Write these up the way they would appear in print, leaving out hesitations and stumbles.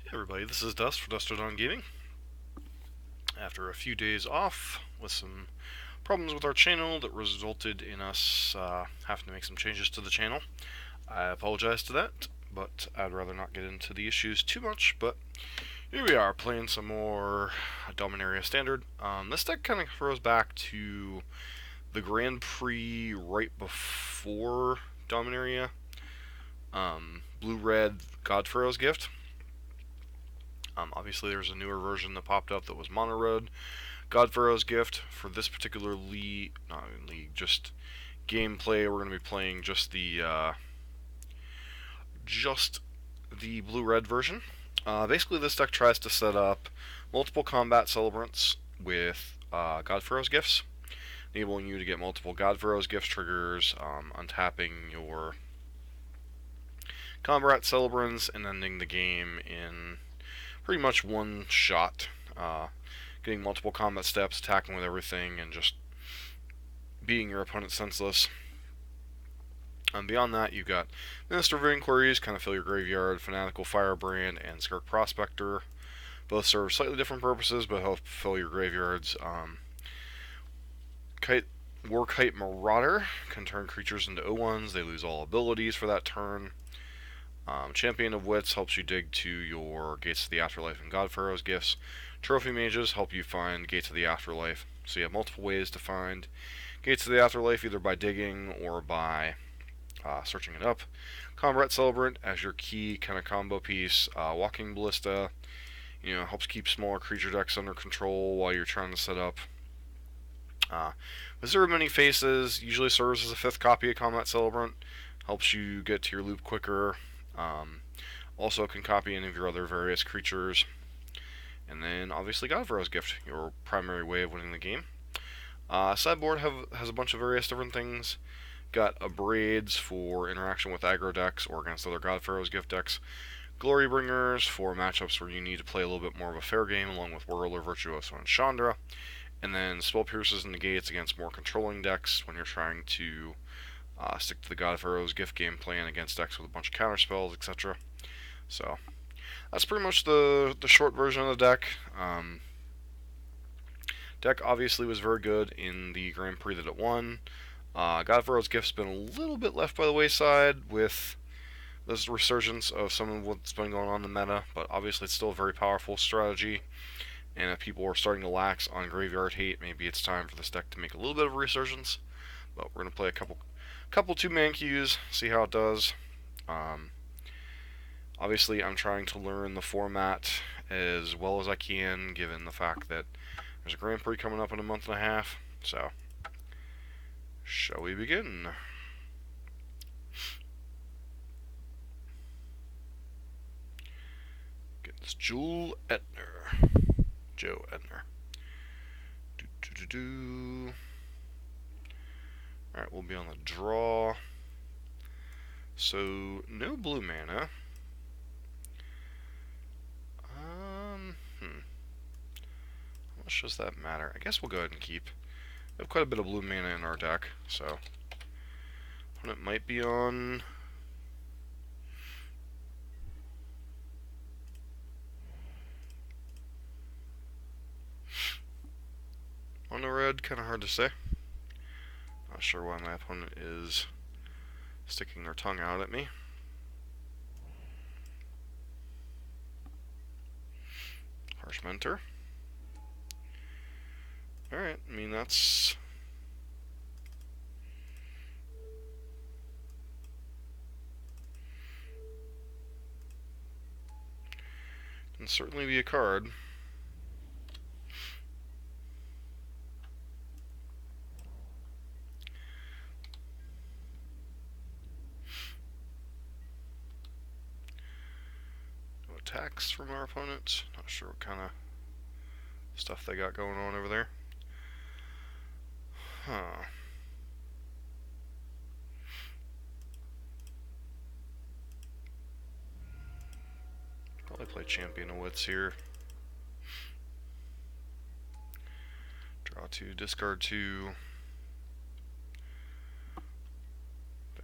Hey everybody, this is Dust for Dust on Gaming. After a few days off with some problems with our channel that resulted in us having to make some changes to the channel, I apologize to that, but I'd rather not get into the issues too much. But here we are playing some more Dominaria Standard. This deck kind of throws back to the Grand Prix right before Dominaria. Blue-Red Godfarrow's Gift. Obviously, there's a newer version that popped up that was Mono Red. Godfarrow's Gift. For this particular league, not league, just gameplay, we're going to be playing just the blue-red version. Basically, this deck tries to set up multiple combat celebrants with Godfarrow's Gifts, enabling you to get multiple Godfarrow's Gift triggers, untapping your combat celebrants, and ending the game in pretty much one shot, getting multiple combat steps, attacking with everything, and just beating your opponent senseless. Beyond that, you've got Minister of Inquiries, kind of fill your graveyard, Fanatical Firebrand, and Skirk Prospector. Both serve slightly different purposes, but help fill your graveyards. Warkite Marauder can turn creatures into O1s. They lose all abilities for that turn. Champion of Wits helps you dig to your Gates of the Afterlife and Godfarrow's Gifts. Trophy Mages help you find Gates of the Afterlife. So you have multiple ways to find Gates of the Afterlife, either by digging or by searching it up. Combat Celebrant as your key kind of combo piece. Walking Ballista, helps keep smaller creature decks under control while you're trying to set up. Wizard of Many Faces usually serves as a 5th copy of Combat Celebrant. Helps you get to your loop quicker. Also can copy any of your other various creatures. And then obviously Godfarrow's Gift, your primary way of winning the game. Sideboard has a bunch of various different things. Got Abrades for interaction with aggro decks or against other Godfarrow's Gift decks. Glorybringers for matchups where you need to play a little bit more of a fair game, along with Whirler, Virtuoso, and Chandra. And then Spell Pierces and Negates against more controlling decks when you're trying to stick to the Godfarrow's Gift game plan against decks with a bunch of counterspells, etc. So that's pretty much the short version of the deck. Deck obviously was very good in the Grand Prix that it won. Godfarrow's Gift's been a little bit left by the wayside with this resurgence of some of what's been going on in the meta, but obviously it's still a very powerful strategy. And if people are starting to lax on Graveyard Hate, maybe it's time for this deck to make a little bit of a resurgence. But we're going to play a couple 2-man queues, see how it does. Obviously, I'm trying to learn the format as well as I can, given the fact that there's a Grand Prix coming up in a month and a half. So, shall we begin? Get this Joe Edner. Alright, we'll be on the draw. So, no blue mana. How much does that matter? I guess we'll go ahead and keep. We have quite a bit of blue mana in our deck, so it might be on. On the red, kind of hard to say. Not sure why my opponent is sticking their tongue out at me. Harsh Mentor. Alright, I mean that's... can certainly be a card. No attacks from our opponent. Not sure what kind of stuff they got going on over there. Huh. Probably play Champion of Wits here. Draw 2, discard 2.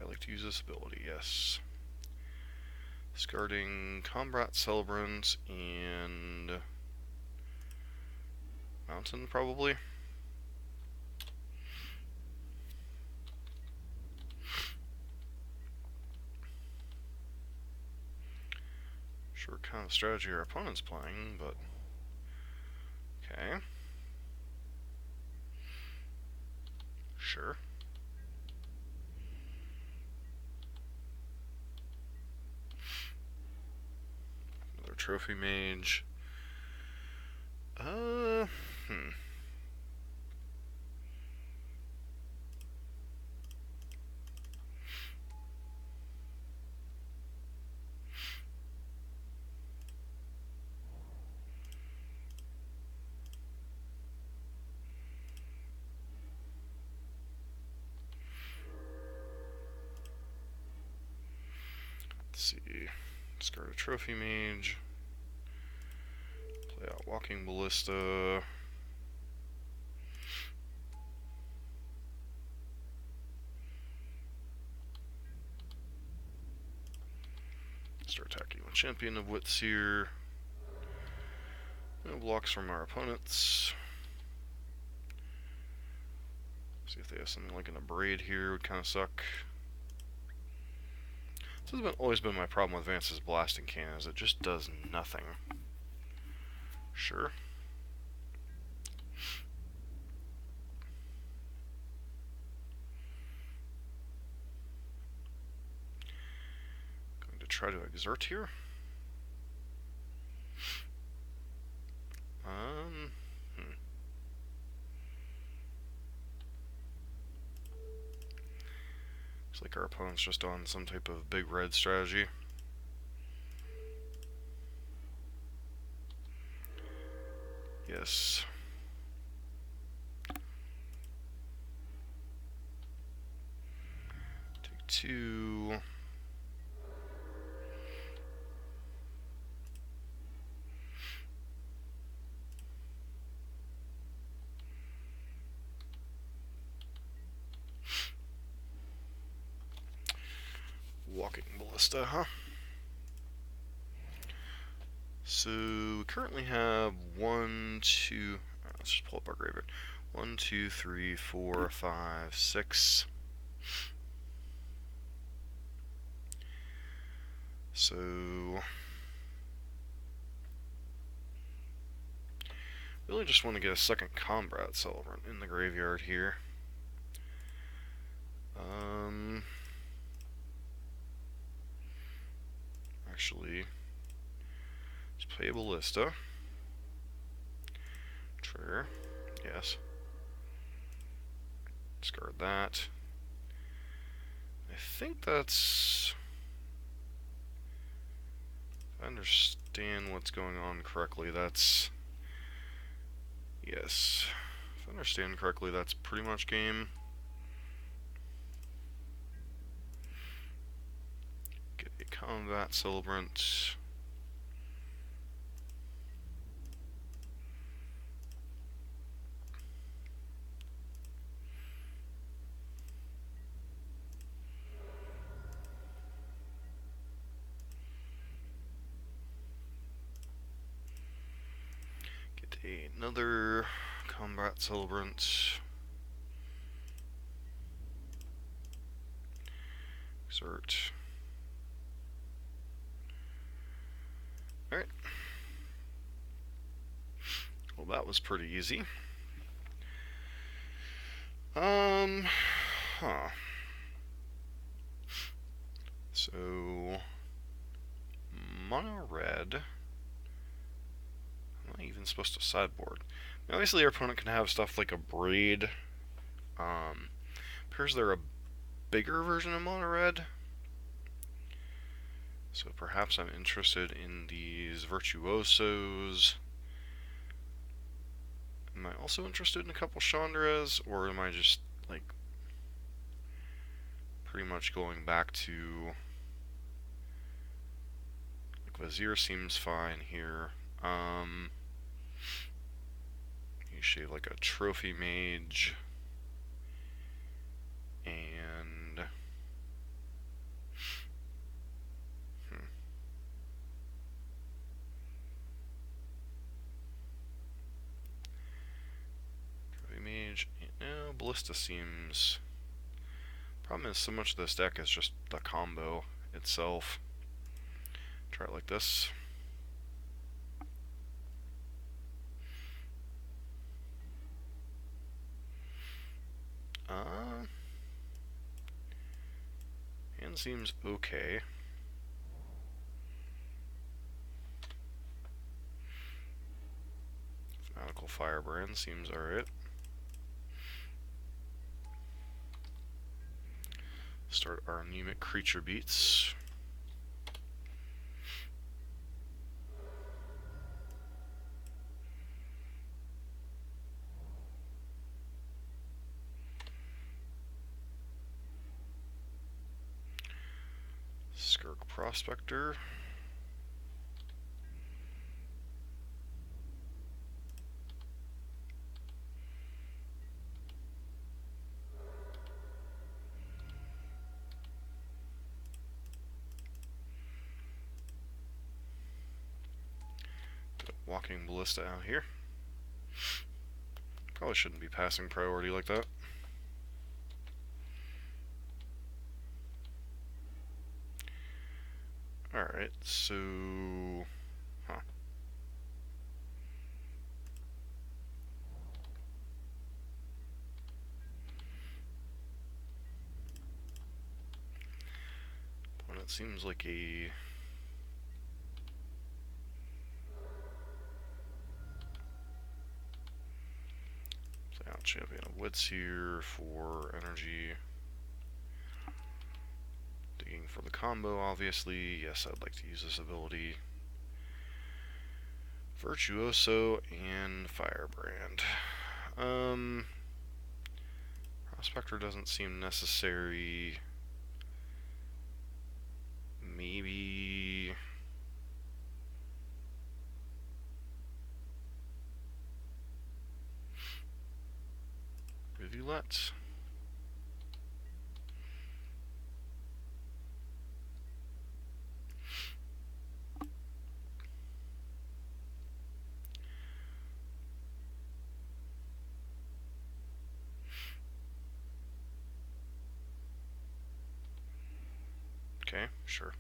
I like to use this ability, yes. Discarding Combat Celebrant and Mountain, probably. Sure kind of strategy our opponent's playing, but okay. Sure. Another Trophy Mage. Let's see. Discard a Trophy Mage. Play out Walking Ballista. Start attacking with Champion of Witseer. No blocks from our opponents. See if they have something like an Abrade here, would kind of suck. This has always been my problem with Vance's Blasting Cannon, is it just does nothing. Sure. Going to try to exert here. Looks like our opponent's just on some type of big red strategy. Yes. Take 2. Walking Ballista, huh? So we currently have 1, 2. Let's just pull up our graveyard. 1, 2, 3, 4, 5, 6. So really just want to get a second Combat Celebrant in the graveyard here. Actually, let's play a Ballista. Trigger, yes. Discard that. I think that's... if I understand what's going on correctly, that's... yes. If I understand correctly, that's pretty much game. Get a Combat Celebrant. Get another Combat Celebrant. Exert. Alright. Well, that was pretty easy. So, mono red. I'm not even supposed to sideboard. Now, obviously, our opponent can have stuff like a Braid. Appears they're a bigger version of mono red. So perhaps I'm interested in these Virtuosos. Am I also interested in a couple Chandras, or am I just, like, pretty much going back to... like, Vizier seems fine here. You shave like a Trophy Mage. And... Ballista seems... Problem is, so much of this deck is just the combo itself. Try it like this. Hand seems okay. Fanatical Firebrand seems alright. Start our anemic creature beats. Skirk Prospector. Walking Ballista out here. Probably shouldn't be passing priority like that. Alright, so... Huh. Well, it seems like a... Play out Champion of Wits here for energy. Digging for the combo, obviously. Yes, I'd like to use this ability. Virtuoso and Firebrand. Prospector doesn't seem necessary. Maybe... Rivulet? Okay, sure.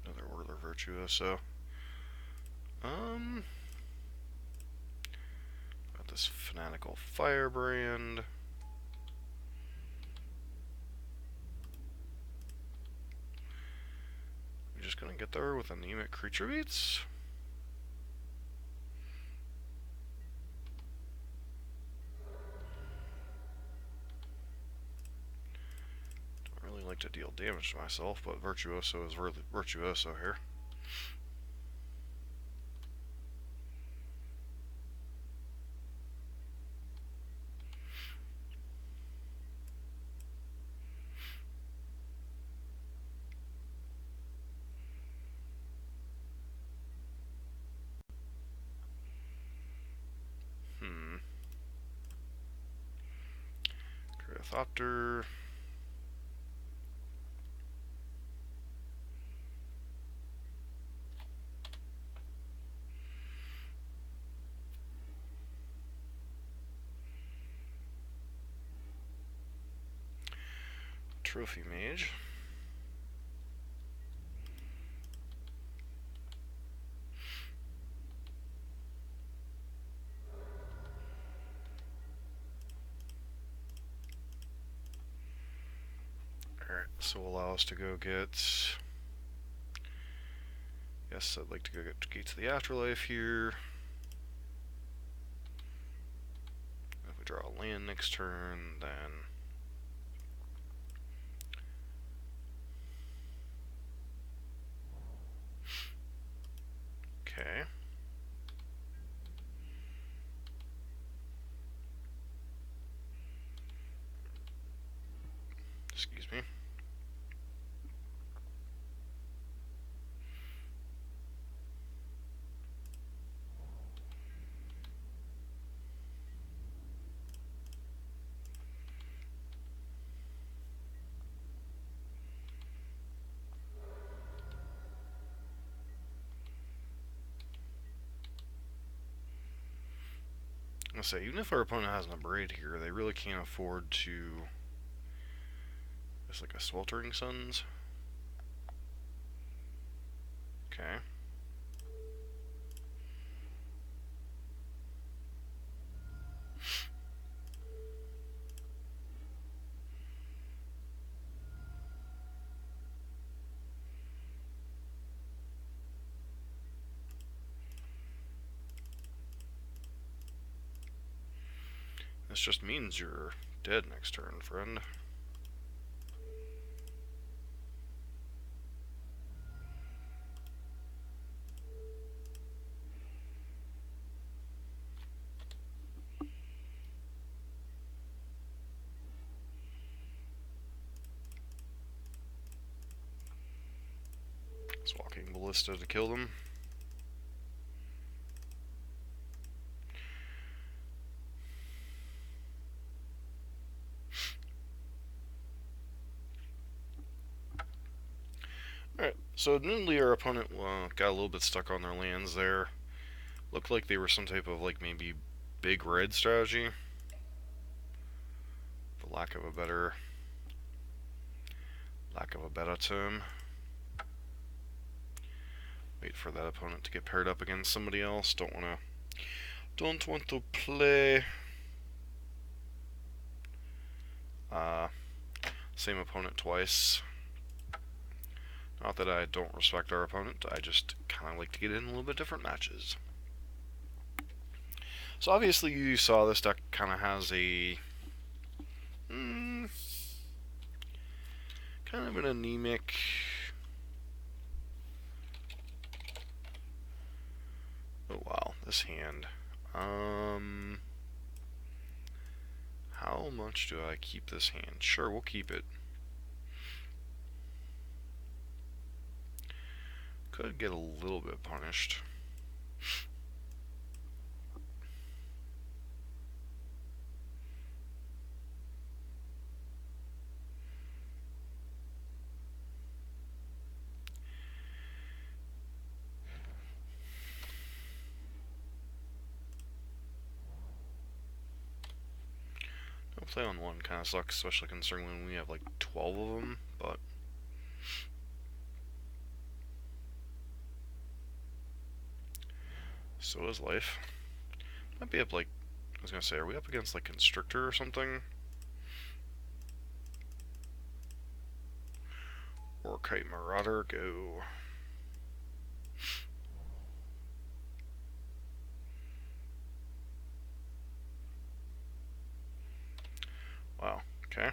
Another Whirler Virtuoso. Got this Fanatical Firebrand. We're just gonna get there with anemic creature beats. Don't really like to deal damage to myself, but Virtuoso is really Virtuoso here. Thopter. Trophy Mage. Alright, so allow us to go get... Yes, I'd like to go get Gates of the Afterlife here. If we draw a land next turn, then... Okay. Excuse me. gonna say, even if our opponent has an Abrade here, they really can't afford to. It's like a Sweltering Suns. Okay. This just means you're dead next turn, friend. It's Walking Ballista to kill them. Alright, so admittedly our opponent got a little bit stuck on their lands there. Looked like they were some type of, like, maybe big red strategy. For lack of a better term. Wait for that opponent to get paired up against somebody else. Don't want to play same opponent twice. Not that I don't respect our opponent, I just kind of like to get in a little bit different matches. So obviously you saw this deck kind of has a kind of an anemic oh wow, this hand. How much do I keep this hand? Sure, we'll keep it. Could get a little bit punished. Don't play on one kind of sucks, especially considering when we have like 12 of them, but so is life. Might be up like, I was gonna say, are we up against like Constrictor or something? Or Kite Marauder, go. Wow, okay.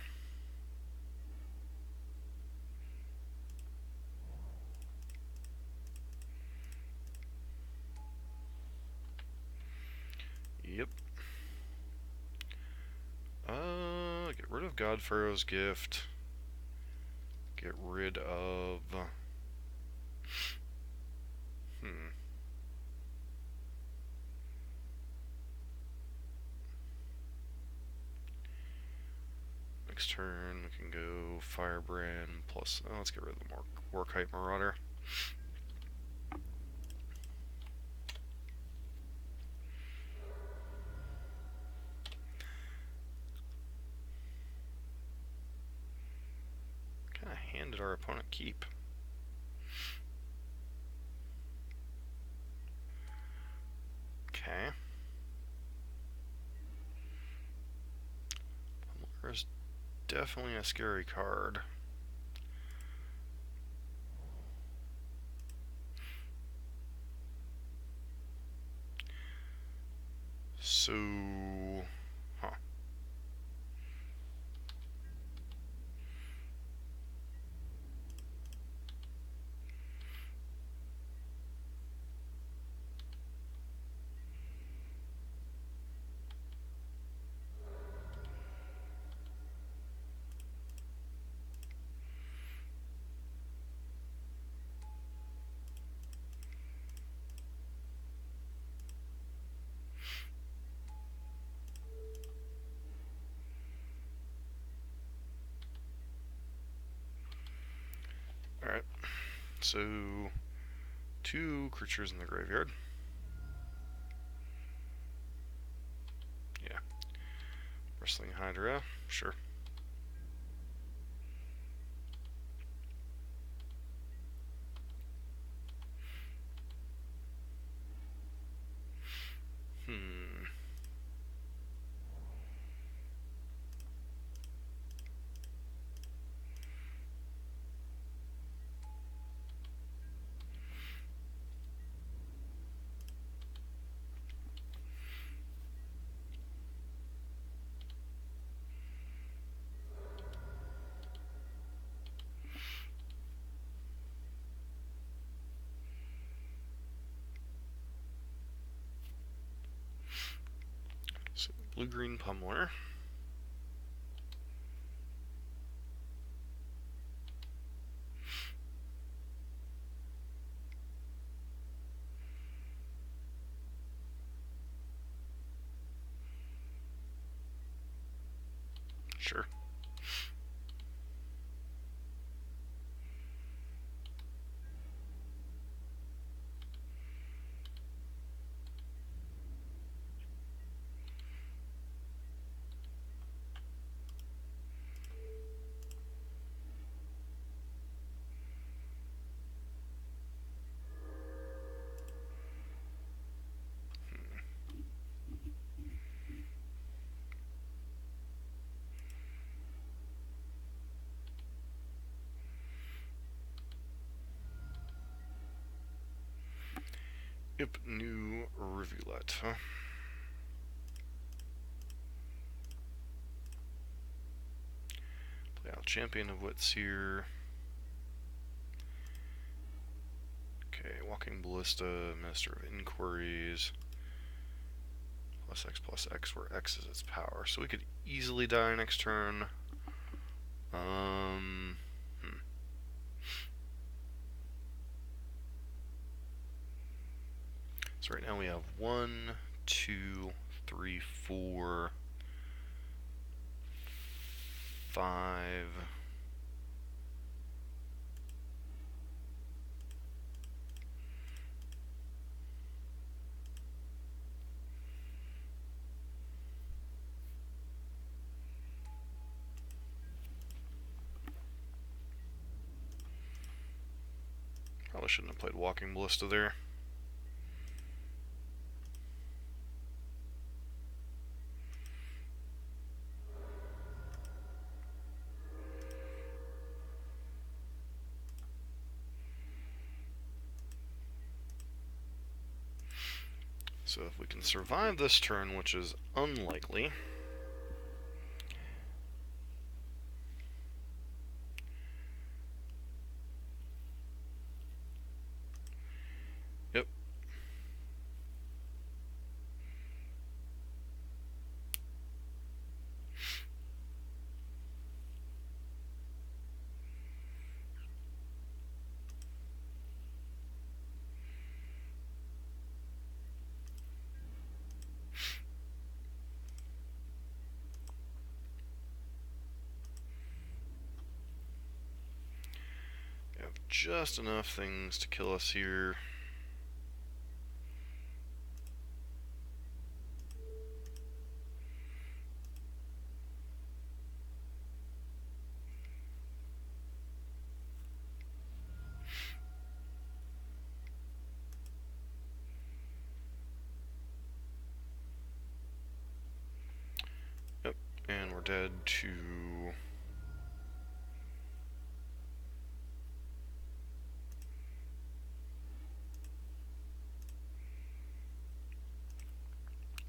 Yep. Get rid of Godpharaoh's Gift. Get rid of... Next turn, we can go Firebrand plus... Oh, let's get rid of the Warkite Marauder. Kind of handed our opponent keep. Okay. There's definitely a scary card. So... Huh. Alright. So... 2 creatures in the graveyard. Bristling Hydra, sure. So, blue-green Pummeler. Sure. Yep, new Rivulet, huh? Play out Champion of Wits here. Okay, Walking Ballista, Minister of Inquiries. Plus X, where X is its power. So we could easily die next turn. So right now we have 1, 2, 3, 4, 5. Probably shouldn't have played Walking Ballista there. So if we can survive this turn, which is unlikely, yep. We have just enough things to kill us here. Yep, and we're dead to...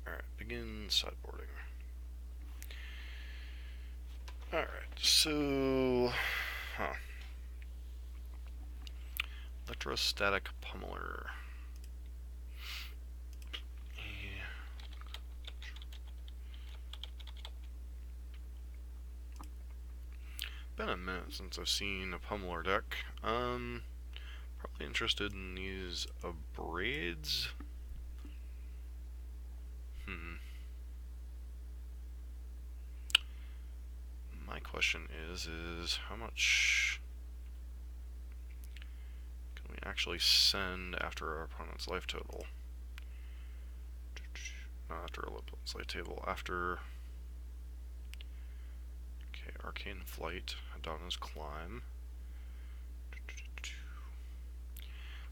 Alright, begin sideboarding. Alright, so... Electrostatic Pummeler. Been a minute since I've seen a Pummeler deck. Probably interested in these Abrades. My question is how much can we actually send after our opponent's life total? Not after our opponent's life table, after Arcane Flight, Adana's Climb.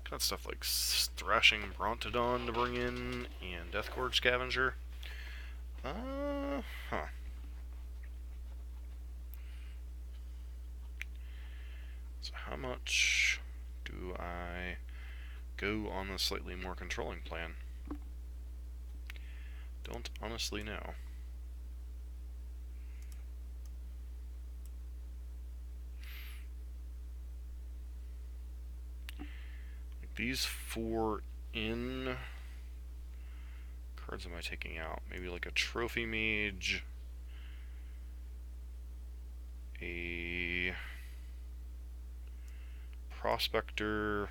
Got stuff like Thrashing Brontodon to bring in, and Deathgorge Scavenger. So how much do I go on the slightly more controlling plan? Don't honestly know. These 4 in cards am I taking out? Maybe like a Trophy Mage, a Prospector,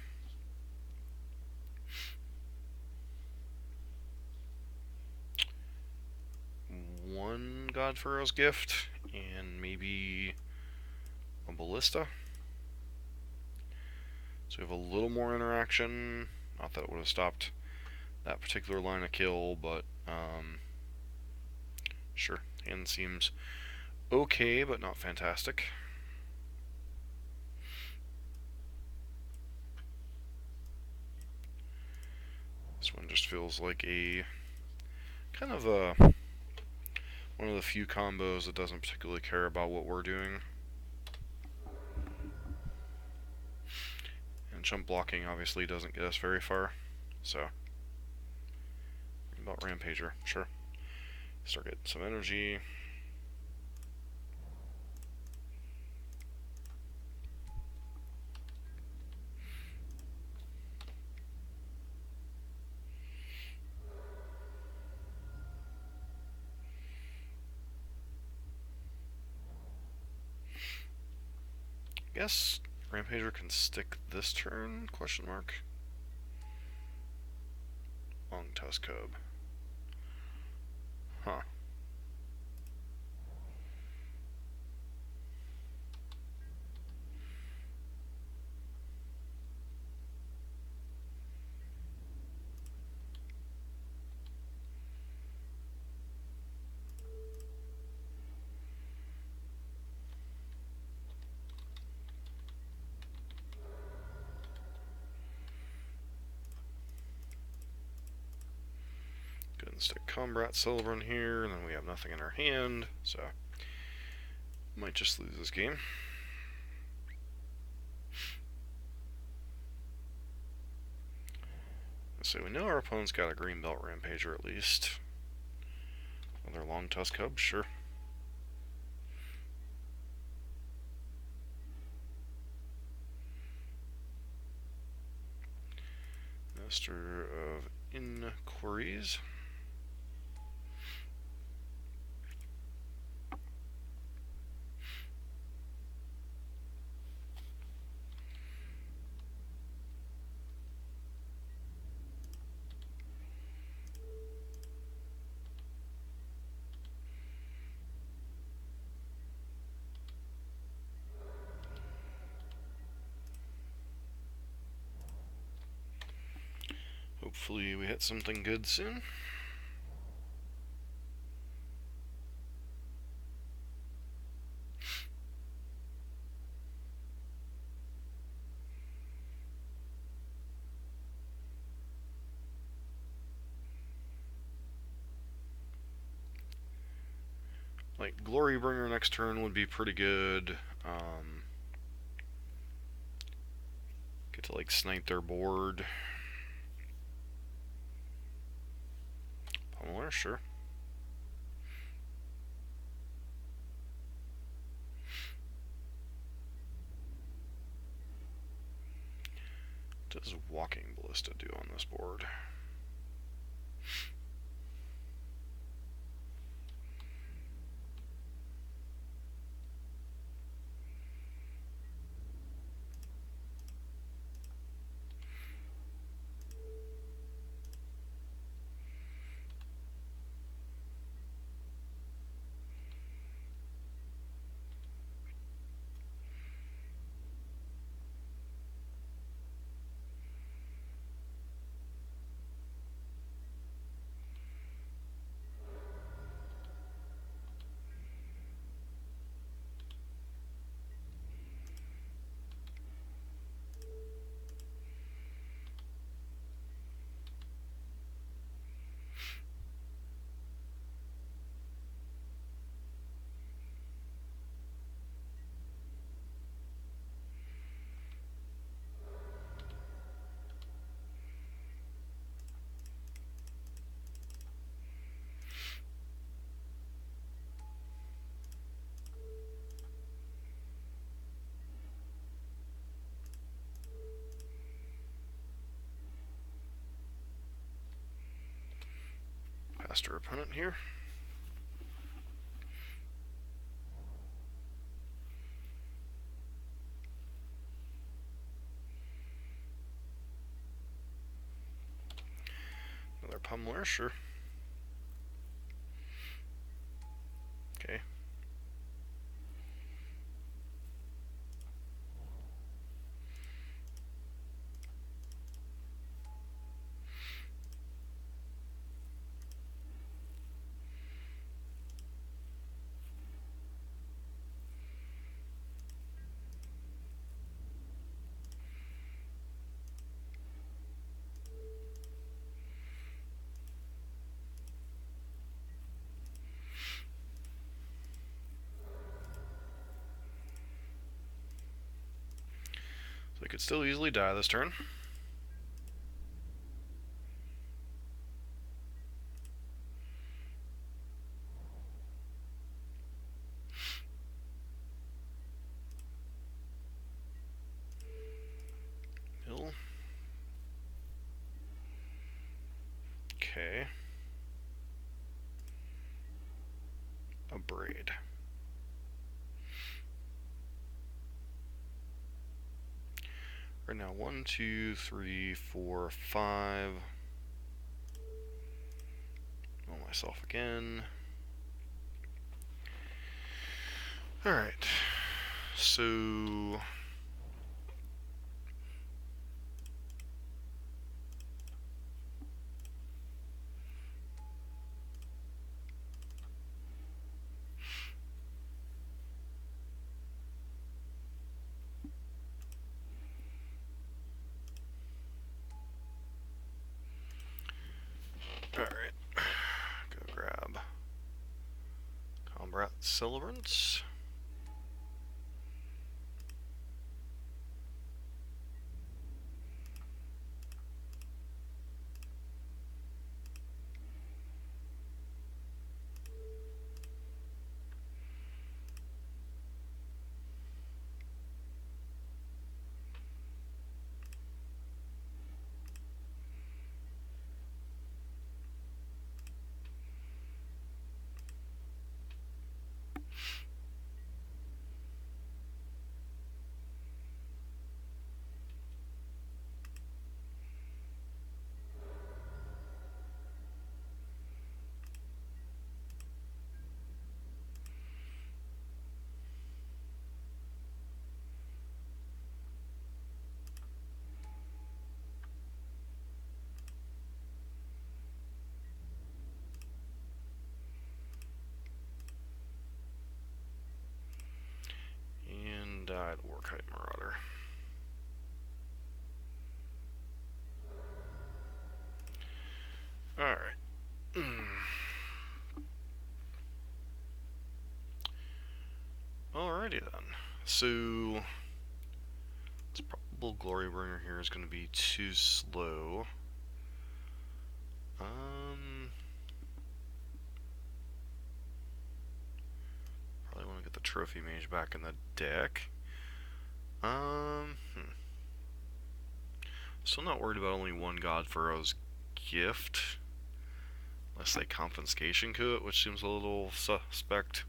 one Godfurrow's Gift, and maybe a Ballista. So we have a little more interaction. Not that it would have stopped that particular line of kill, but sure. Hand seems okay, but not fantastic. This one just feels like a kind of one of the few combos that doesn't particularly care about what we're doing. And jump blocking obviously doesn't get us very far, so about Rampager, sure. Start getting some energy. Guess Rampager can stick this turn? Question mark. Long Tusk Cub. Huh. Go ahead and stick Combat Celebrant here, and then we have nothing in our hand, so might just lose this game. So we know our opponent's got a green belt Rampager at least. Another Long Tusk Cub, sure. Master of Inquiries. Hopefully we hit something good soon. Like, Glorybringer next turn would be pretty good. Get to, like, snipe their board. Pummeler, sure. What does Walking Ballista do on this board? master opponent here. Another pummeler, sure. Okay. So he could still easily die this turn. Hill. Okay. A braid. Right now, 1, 2, 3, 4, 5. Roll myself again. Alright. So... Alright. Go grab Combat Celebrants. And died Warkite Marauder. Alright. Alrighty then. So... this probable Glorybringer here is going to be too slow. Probably want to get the Trophy Mage back in the deck. Still not worried about only one Godfurrow's Gift. Unless they Confiscation to it, which seems a little suspect.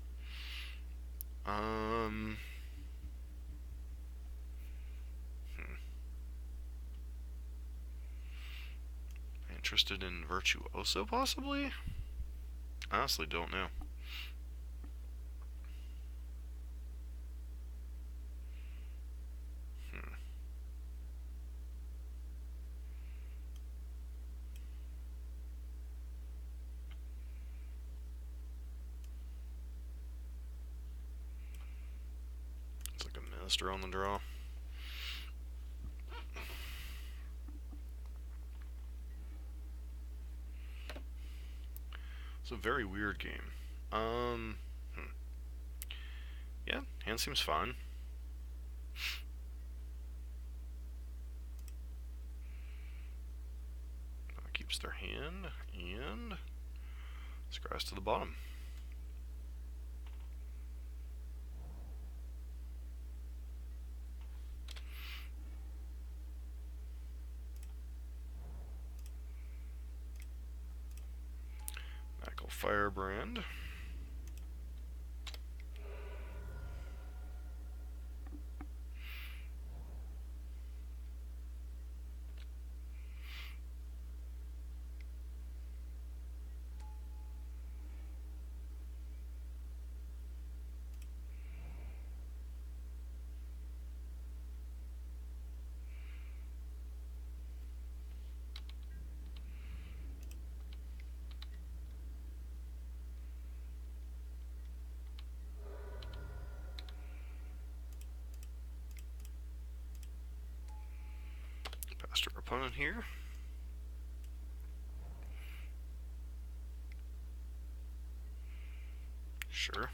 Interested in Virtuoso, possibly? Honestly, don't know. It's like a Minister on the draw. It's a very weird game. Yeah, hand seems fine. Keeps their hand, and scries to the bottom. Firebrand. Past our opponent here. Sure.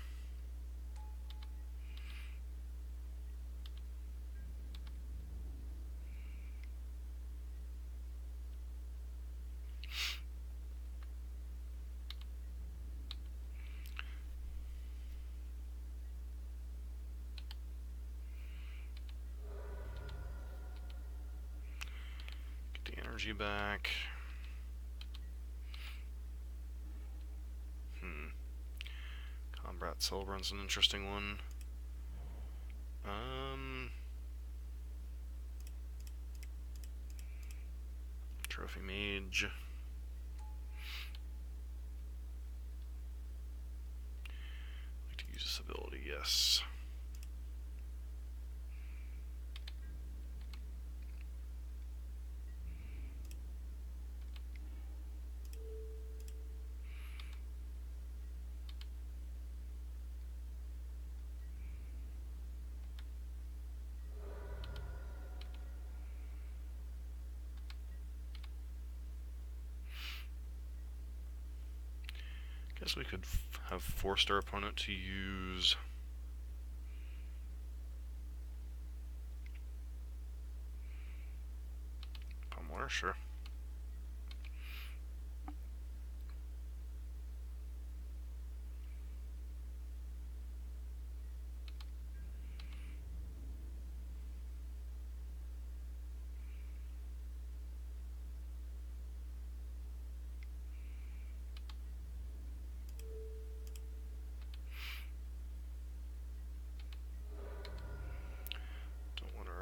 Get the energy back. Combat Celebrant's an interesting one. Trophy Mage. Like to use this ability, yes. Guess we could have forced our opponent to use Pummeler, sure.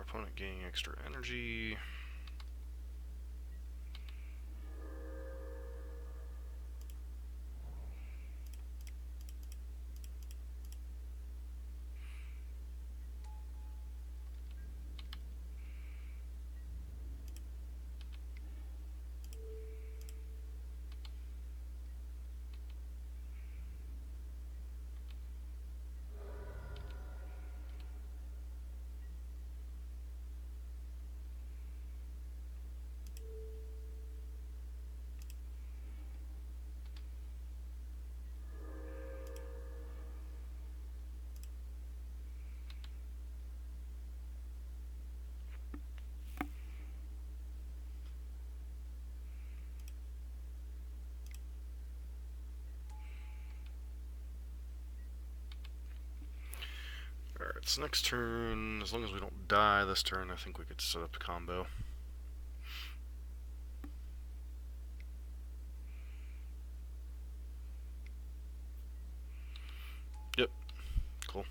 Opponent gaining extra energy. Alright, so next turn, as long as we don't die this turn, I think we could set up a combo. Yep, cool.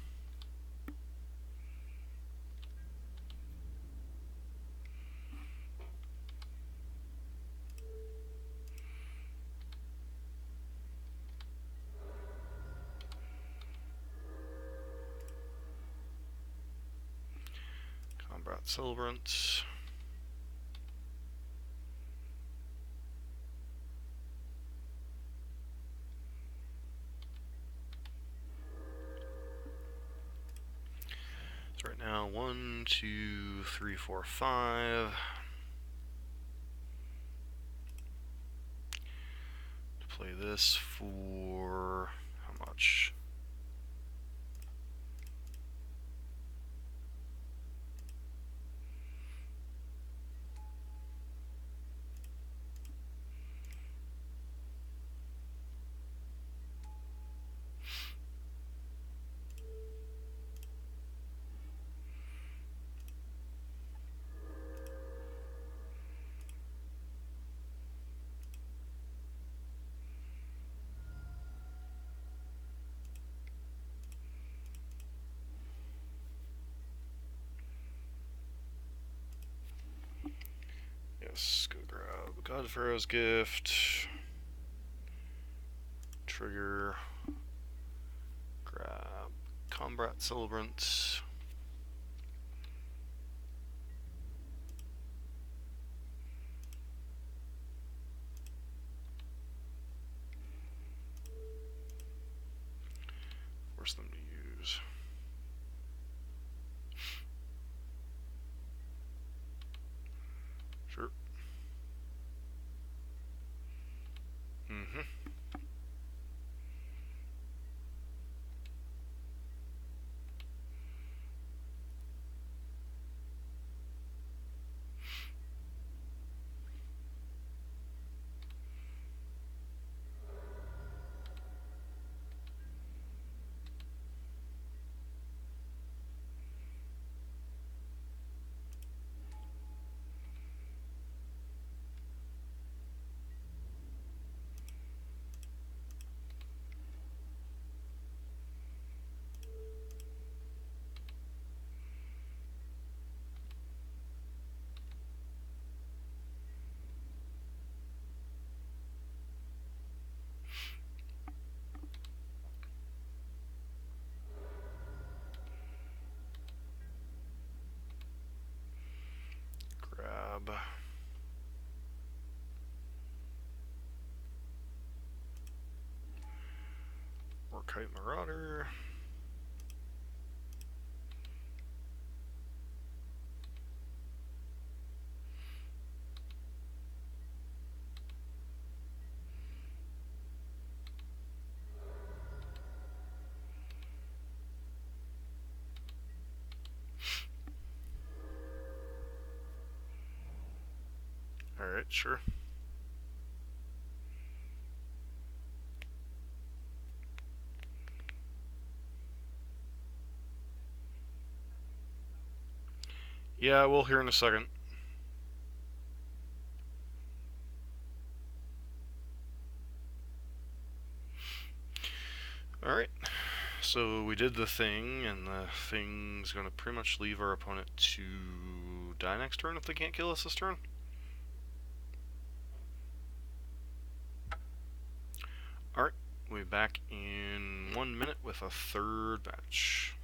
Combat Celebrant. So right now, 1, 2, 3, 4, 5. To play this for how much? this. Go grab God of Pharaoh's Gift. Trigger. Grab Combat Celebrant. Force them to use. Sure. Mm-hmm. Grab Orkite Marauder. Alright, sure. Yeah, we'll hear in a second. Alright, so we did the thing, and the thing's gonna pretty much leave our opponent to die next turn if they can't kill us this turn. Alright, we'll be back in 1 minute with a third batch.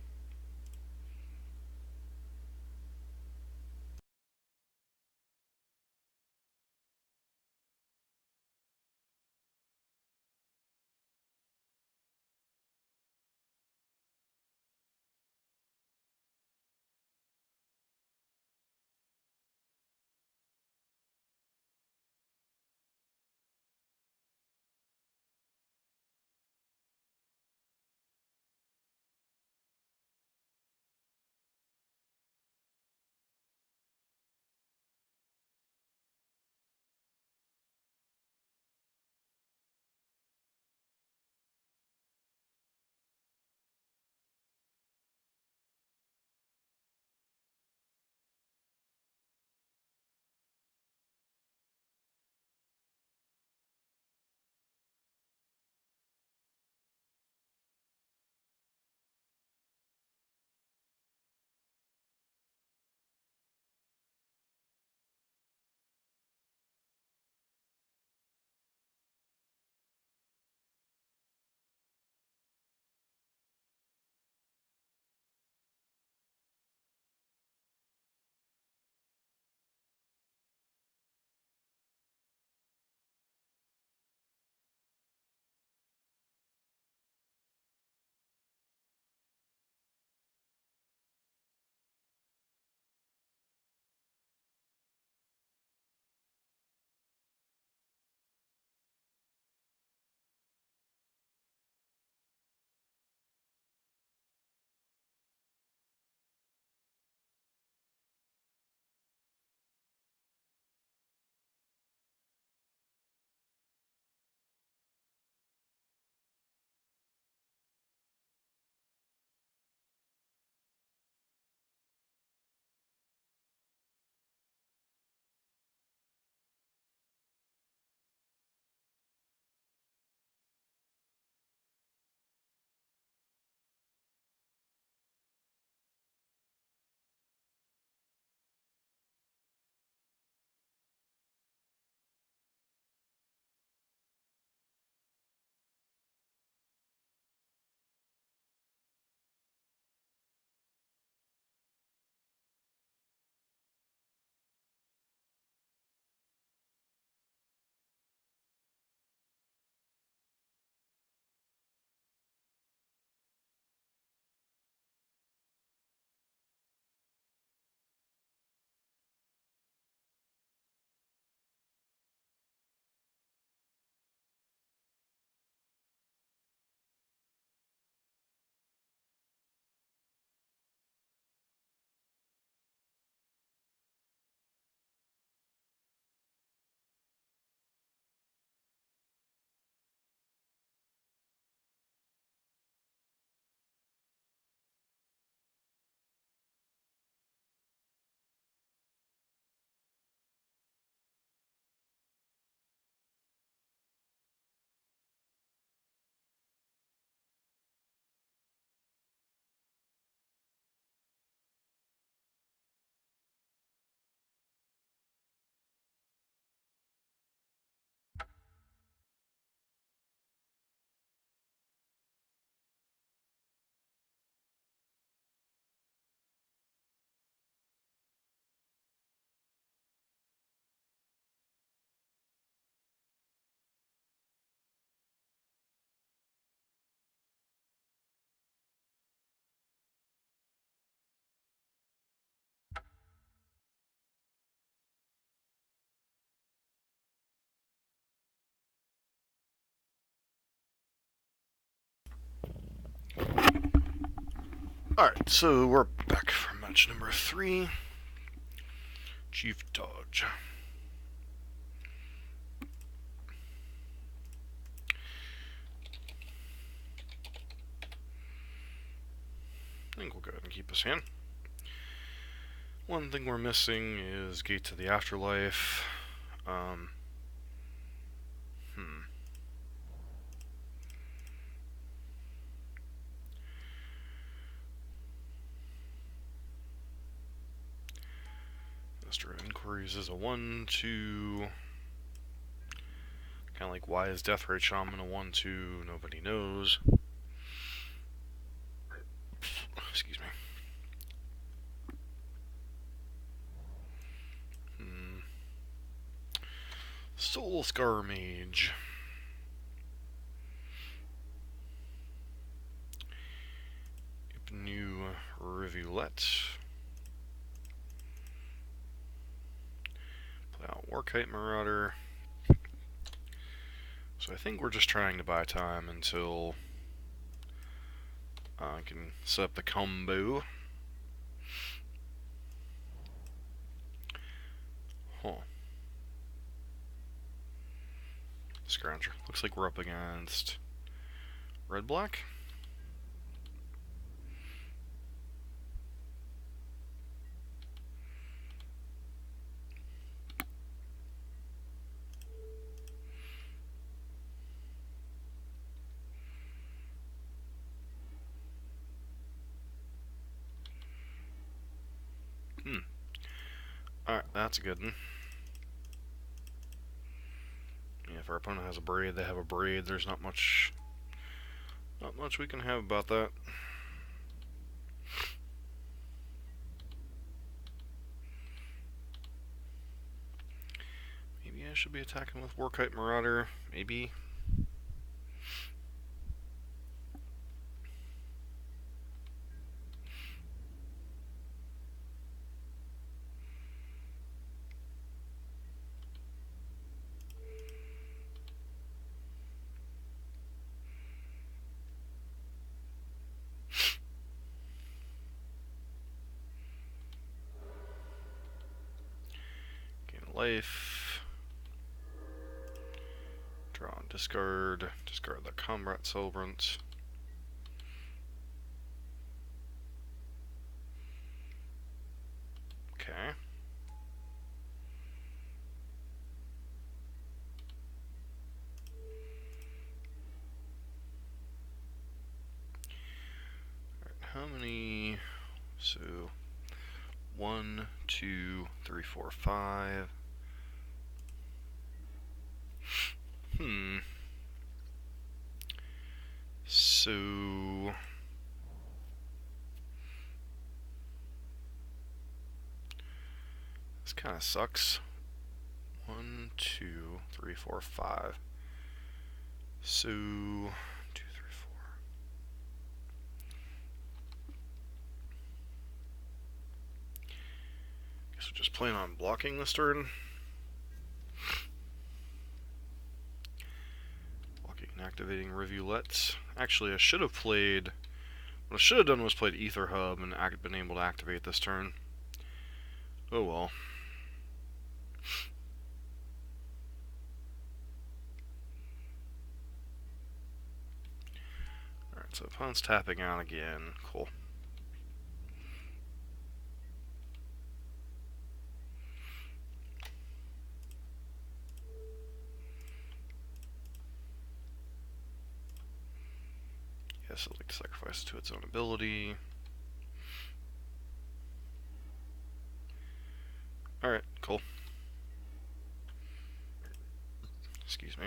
Alright, so we're back for match number 3. Chief Dodge. I think we'll go ahead and keep this hand. One thing we're missing is Gate to the Afterlife. Mr. Inquiries is a 1-2. Kind of like, why is Death Ray Shaman a 1-2? Nobody knows. Excuse me. Soul Scar Mage. New Rivulet. Play out Warkite Marauder. So I think we're just trying to buy time until I can set up the combo. Huh. Scrounger. Looks like we're up against red-black. Alright, that's a good one. Yeah, if our opponent has a braid, they have a braid. There's not much we can have about that. Maybe I should be attacking with Warkite Marauder. Maybe. Life. Draw and discard. Discard the Combat Celebrant. Okay. Alright, how many? So 1, 2, 3, 4, 5. So this kind of sucks. 1, 2, 3, 4, 5. So 2, 3, 4. Guess we'll just plan on blocking this turn. Blocking and activating Rivulets. Actually, I should have played. What I should have done was played Ether Hub and been able to activate this turn. Oh well. Alright, so opponent's tapping out again. Cool. Yes, I'd like to sacrifice it to its own ability. Alright, cool. Excuse me.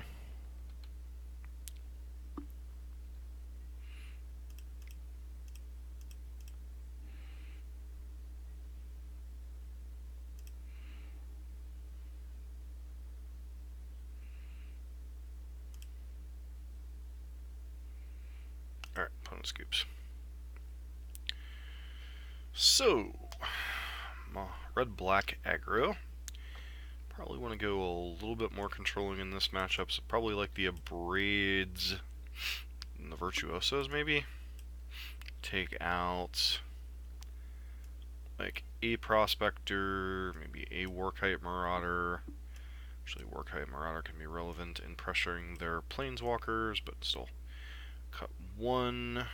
Alright, opponent scoops. So, red-black aggro. Probably want to go a little bit more controlling in this matchup, so probably like the Abrades and the Virtuosos, maybe? take out like a Prospector, maybe a Warkite Marauder. Actually, Warkite Marauder can be relevant in pressuring their Planeswalkers, but still. Cut one.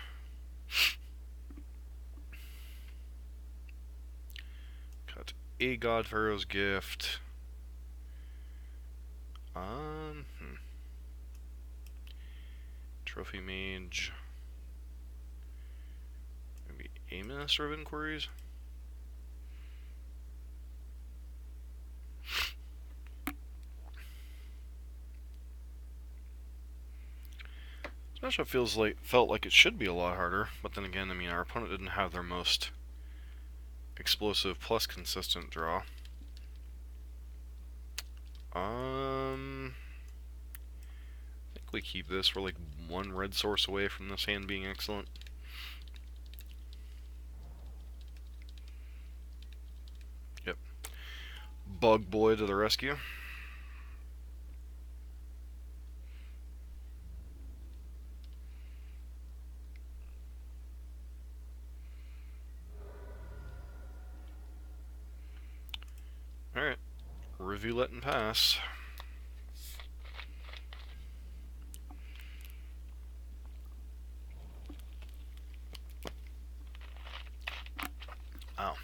Cut a God Pharaoh's Gift. Trophy Mage. Maybe a Minister of Inquiries. This matchup felt like it should be a lot harder, but then again, I mean, our opponent didn't have their most explosive plus consistent draw. I think we keep this. We're like one red source away from this hand being excellent. Yep. Bug Boy to the rescue. Alright. Review, let, and pass. Wow.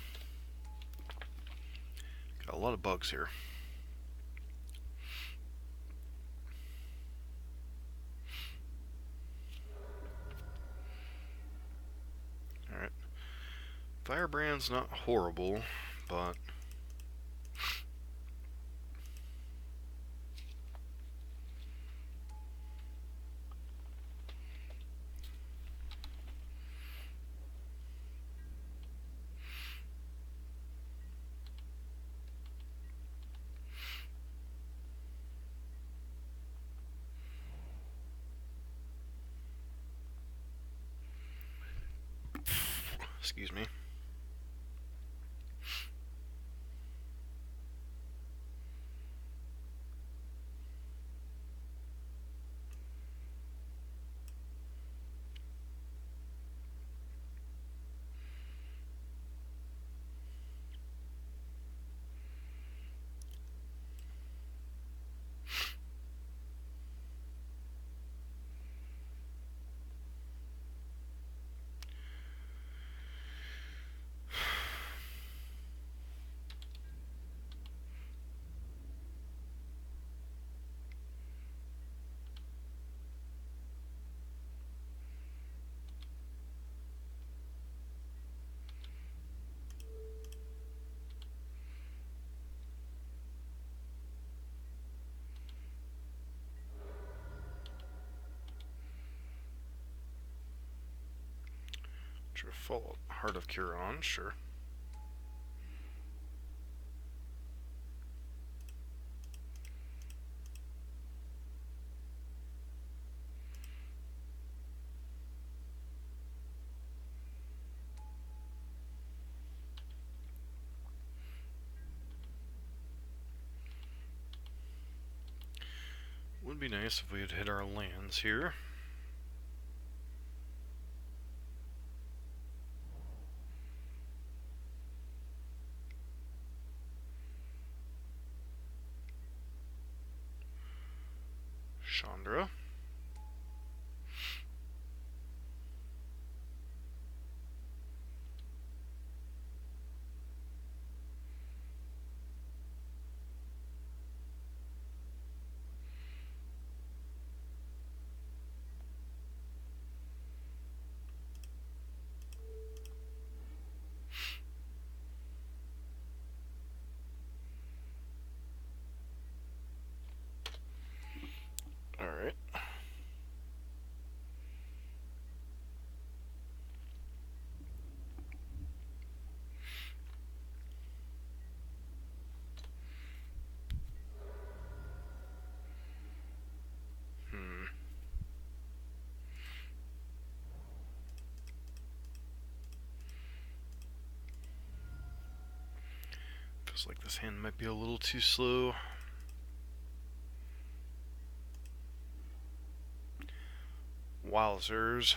Got a lot of bugs here. Alright. Firebrand's not horrible, but excuse me. Full Heart of Curon, sure. Would be nice if we had hit our lands here. Chandra. Alright. Feels like this hand might be a little too slow. Wowzers.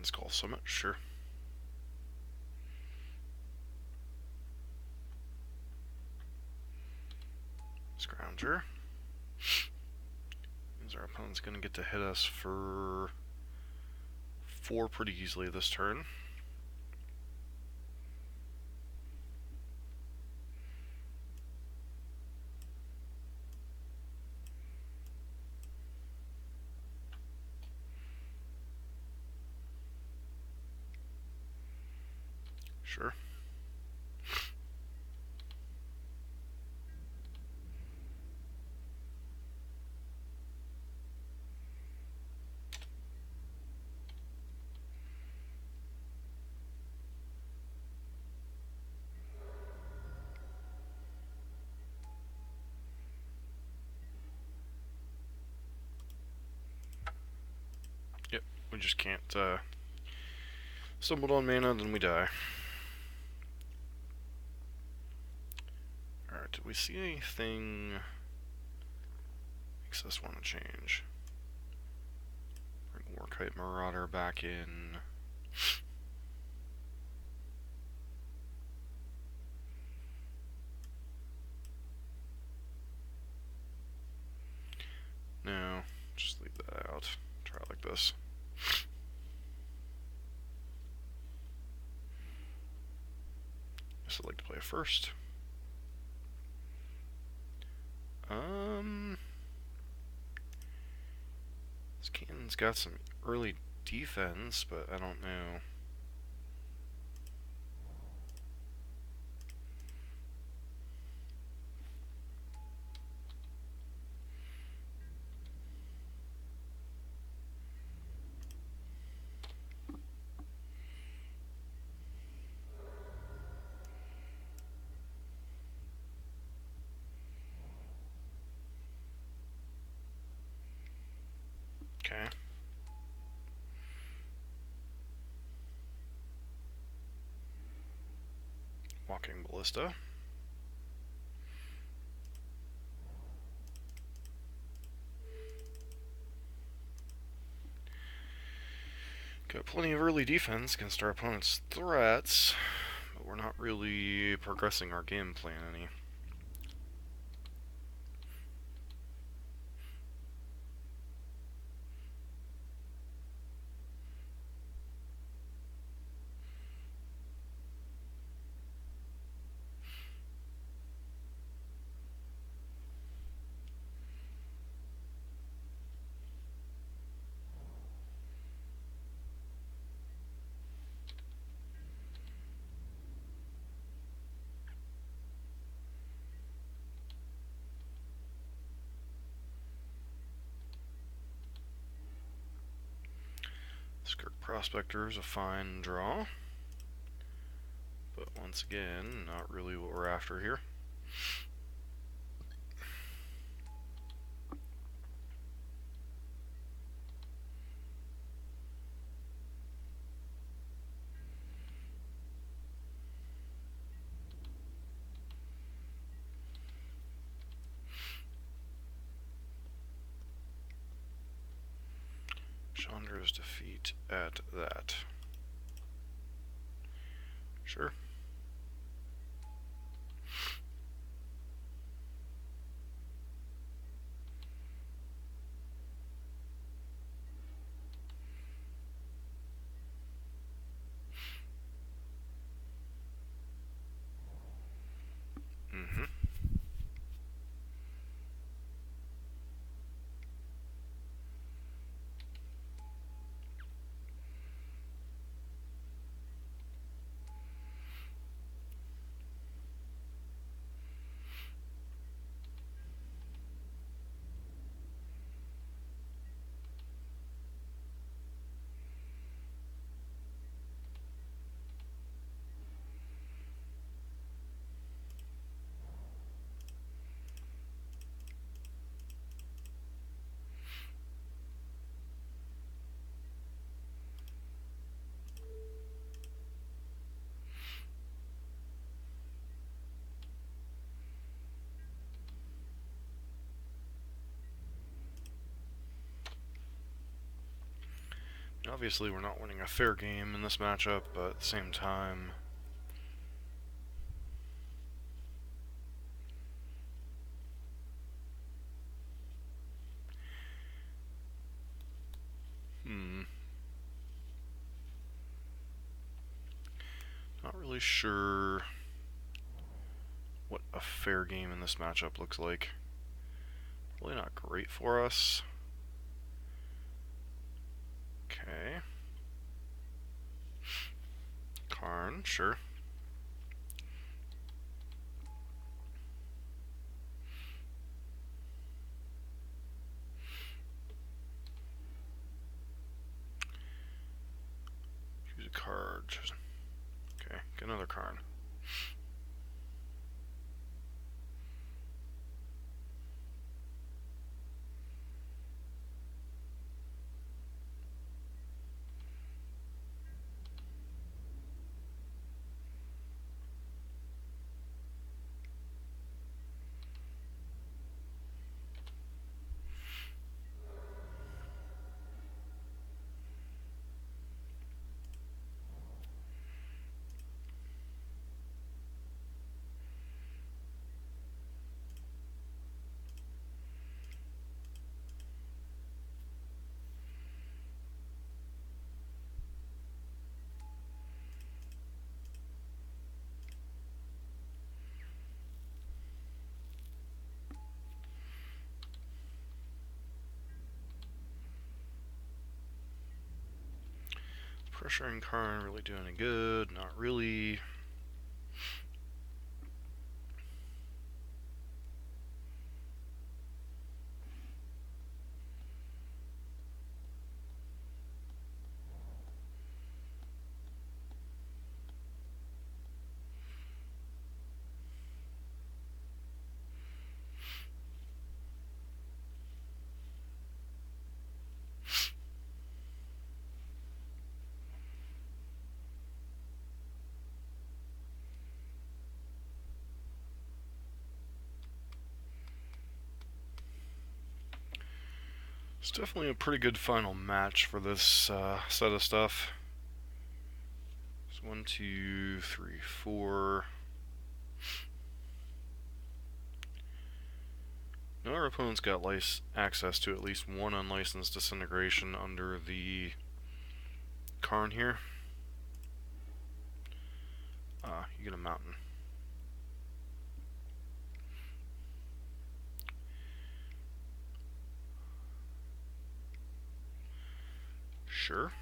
Titans Call Summit, sure. Scrounger. Means our opponent's going to get to hit us for 4 pretty easily this turn. Sure. Yep, we just can't stumbled on mana, then we die. Alright, did we see anything makes us want to change? Bring Warkite Marauder back in. No, just leave that out. Try it like this. Guess I'd like to play first. This cannon's got some early defense, but I don't know. Okay. Walking Ballista. Got plenty of early defense against our opponent's threats, but we're not really progressing our game plan any. Skirk Prospector is a fine draw, but once again, not really what we're after here. Chandra's defeat at that. Sure. Mm-hmm. obviously we're not winning a fair game in this matchup, but at the same time... Not really sure what a fair game in this matchup looks like. Really not great for us. Okay. Karn, sure. Choose a card. Okay, get another Karn. Pressuring Karn really doing any good? Not really. It's definitely a pretty good final match for this set of stuff. It's 1, 2, 3, 4. Now our opponent's got access to at least one unlicensed disintegration under the Karn here. You get a mountain. Sure.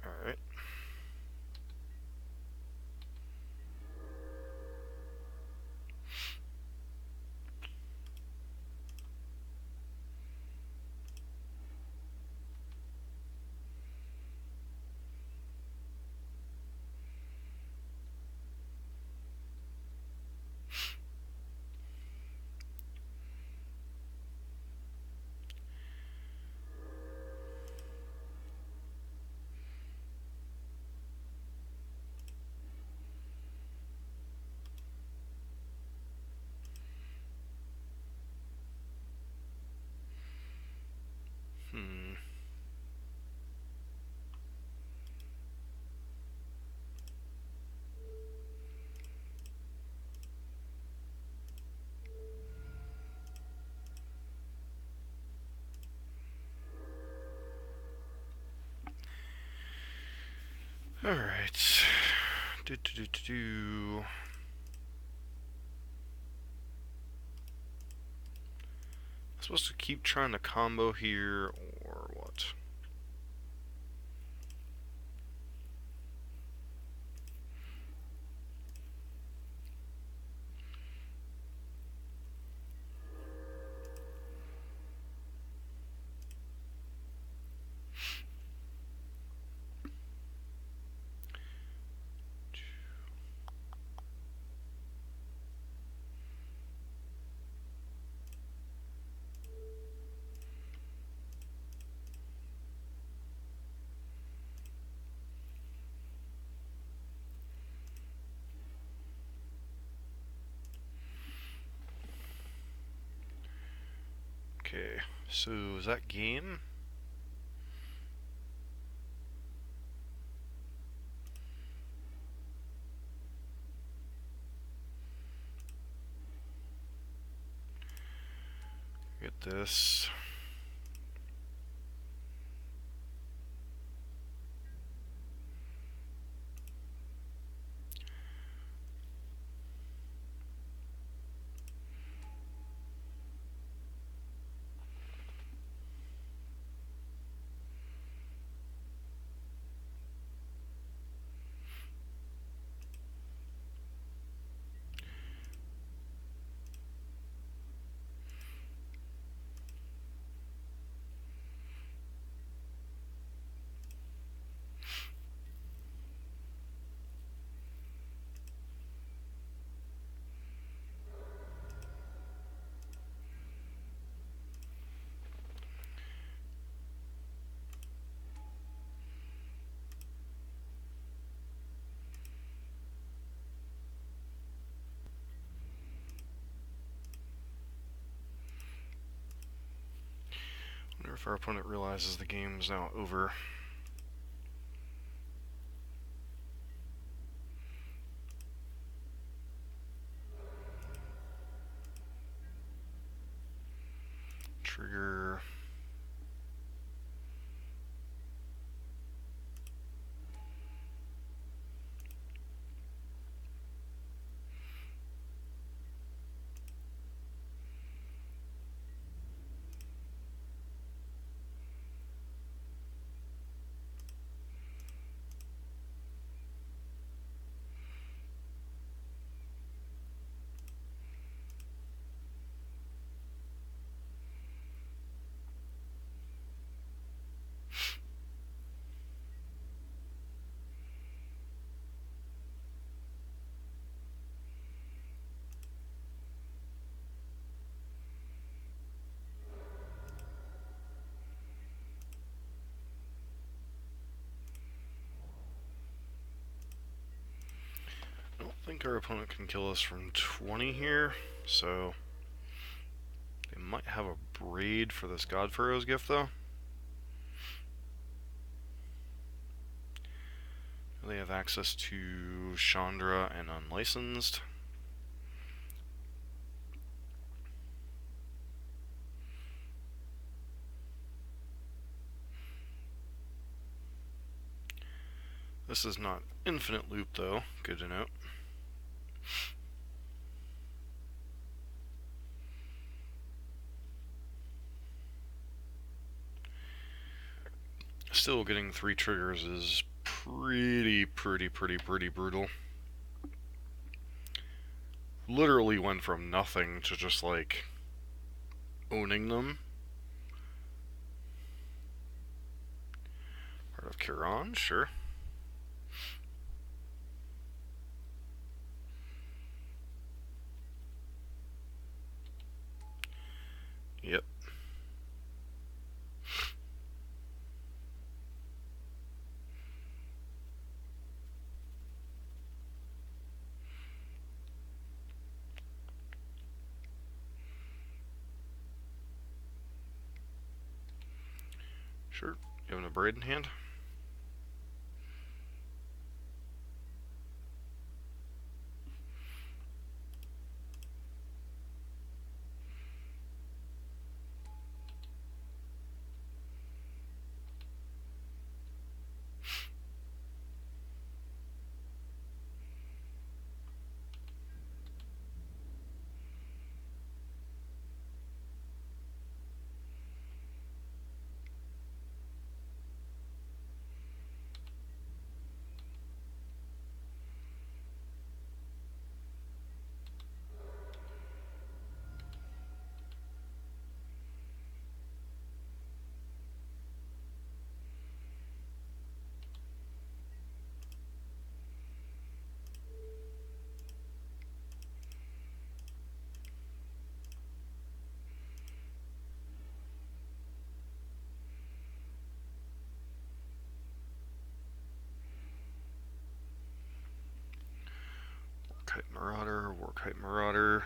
Alright. Alright. I'm supposed to keep trying to combo here, or what? Okay, so is that game? Get this. I wonder if our opponent realizes the game is now over. Trigger. I don't think our opponent can kill us from 20 here, so they might have a braid for this God Pharaoh's gift though. They have access to Chandra and Unlicensed. This is not infinite loop though, good to note. Still getting 3 triggers is pretty brutal. Literally went from nothing to just like owning them. Heart of Kiran, sure. Yep. Sure. You having a braid in hand? Warkite Marauder, Warkite Marauder.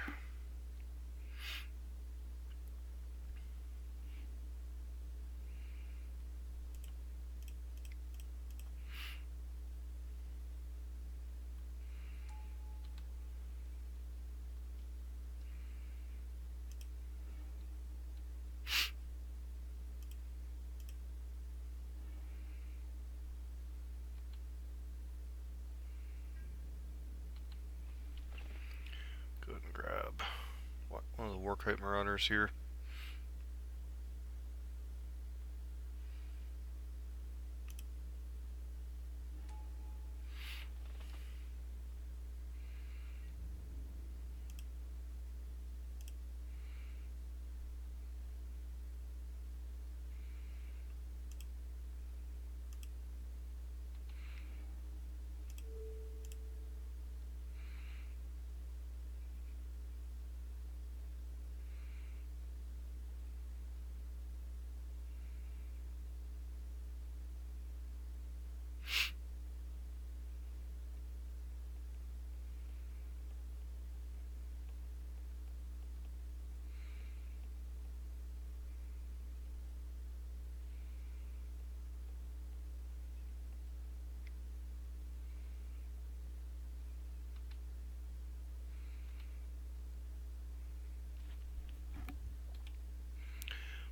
Kite Marauders here.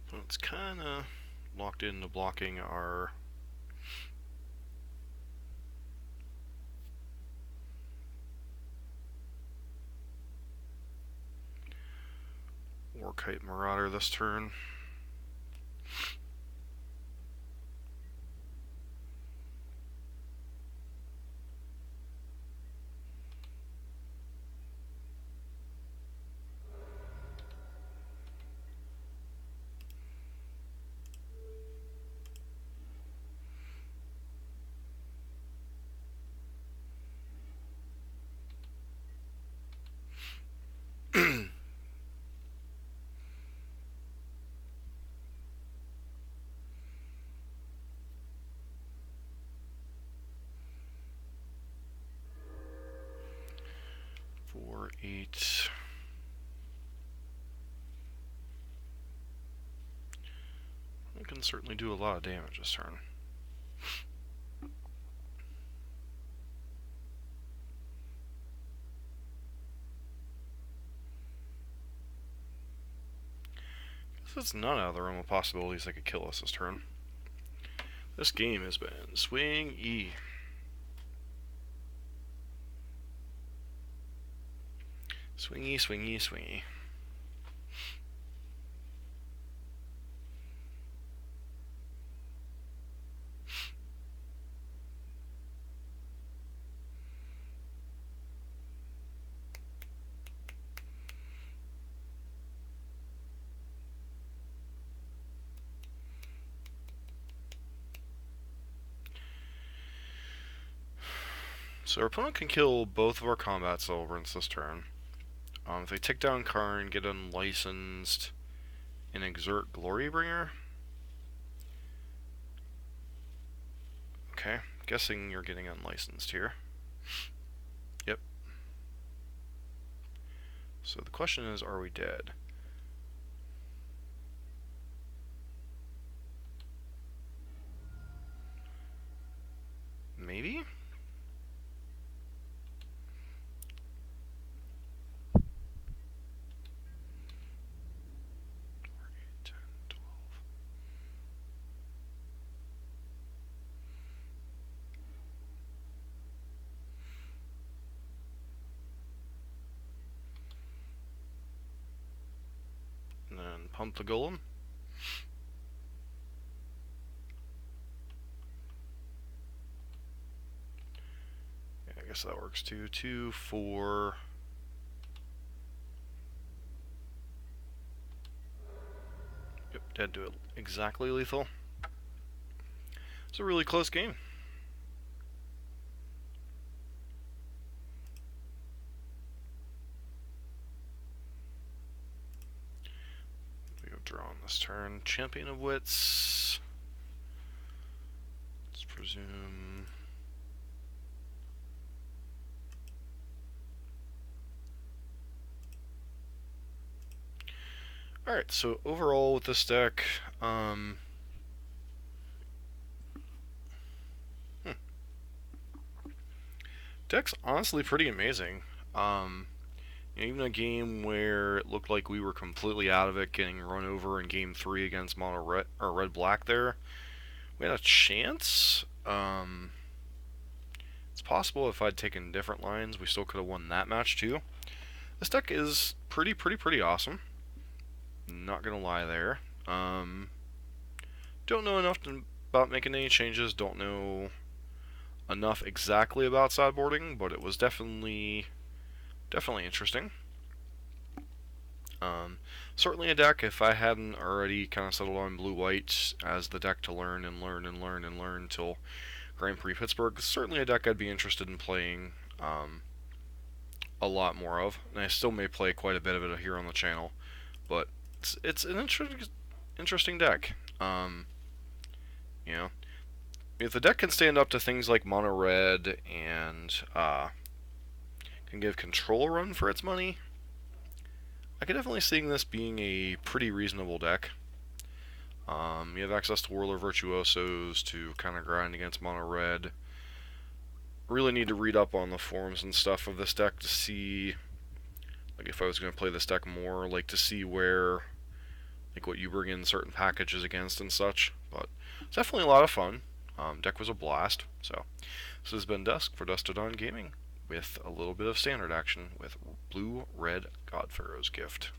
So it's kind of locked into blocking our War Kite Marauder this turn. Four, 8. I can certainly do a lot of damage this turn. Guess it's not out of the realm of possibilities that could kill us this turn. This game has been swing-y. Swingy, swingy, swingy. So our opponent can kill both of our combat celebrants this turn. If they take down Karn, get unlicensed, and exert Glorybringer. Okay, guessing you're getting unlicensed here. Yep. So the question is, are we dead? Maybe? And then pump the golem. Yeah, I guess that works too. 2, 4. Yep, dead to it. Exactly lethal. It's a really close game. We go draw on this turn. Champion of Wits. Let's presume. Alright, so overall with this deck, deck's honestly pretty amazing. Even a game where it looked like we were completely out of it, getting run over in game 3 against mono red or red black there, we had a chance. It's possible if I'd taken different lines, we still could have won that match too. This deck is pretty awesome. Not gonna lie there. Don't know enough about making any changes. Don't know enough exactly about sideboarding, but it was definitely interesting. Certainly a deck, if I hadn't already kind of settled on blue-white as the deck to learn and learn and learn and learn until Grand Prix Pittsburgh, certainly a deck I'd be interested in playing a lot more of. And I still may play quite a bit of it here on the channel, but it's an interesting deck. You know, if the deck can stand up to things like mono red and can give control a run for its money, I could definitely see this being a pretty reasonable deck. You have access to Whirler Virtuosos to kind of grind against mono red. Really need to read up on the forms and stuff of this deck to see, like, if I was going to play this deck more, like, to see where, like, what you bring in certain packages against and such. But it's definitely a lot of fun. Deck was a blast. So this has been Dusk for Dusk to Dawn Gaming, with a little bit of standard action with Blue-Red God Pharaoh's Gift.